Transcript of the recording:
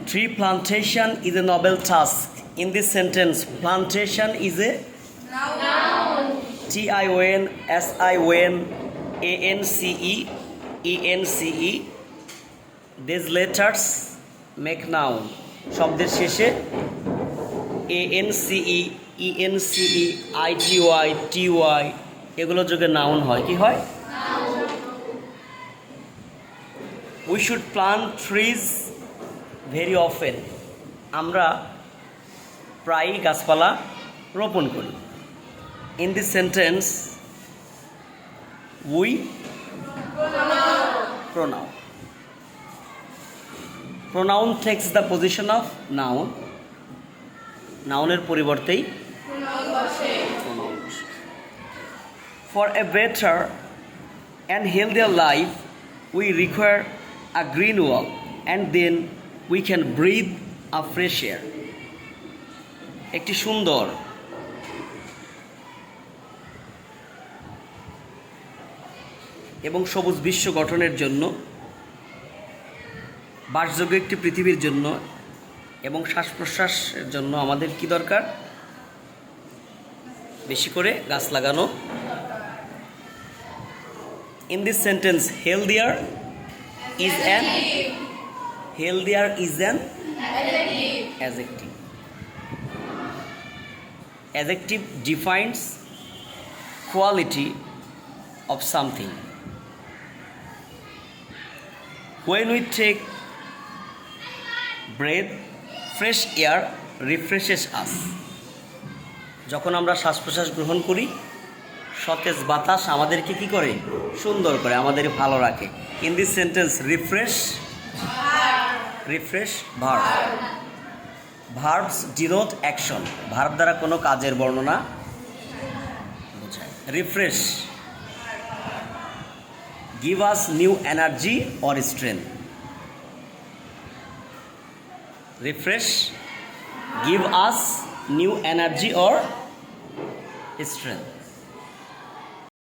Tree plantation is a noble task. In this sentence, plantation is a Noun. TIONSIONANCE. These letters make noun. শব্দের শেষে ANCE, ENCE, ITY, TY এগুলো যোগে noun হয়। কি হয়? We should plant trees very often. আমরা প্রায়ই গাছপালা রোপণ করি। In this sentence, we pronoun. Pronoun takes the position of noun. নাউনের পরিবর্তেই pronoun বসে। For a better and healthier life, we require a green wall, and then we can breathe a fresh air. একটি সুন্দর এবং সবুজ বিশ্ব গঠনের জন্য, বাসযোগ্য একটি পৃথিবীর জন্য এবং শ্বাস প্রশ্বাসের জন্য আমাদের কি দরকার? বেশি করে গাছ লাগানো। In this sentence, healthier is an adjective. Adjective defines quality of something. When we take breath, fresh air refreshes us. যখন আমরা শ্বাস প্রশ্বাস গ্রহণ করি, সতেজ বাতাস আমাদেরকে কি করে? সুন্দর করে, আমাদের ভালো রাখে। In this sentence, refresh verb. Verbs denote action. Verb দ্বারা কোনো কাজের বর্ণনা বোঝায়। Refresh, give us new energy or strength. Refresh, give us new energy or strength.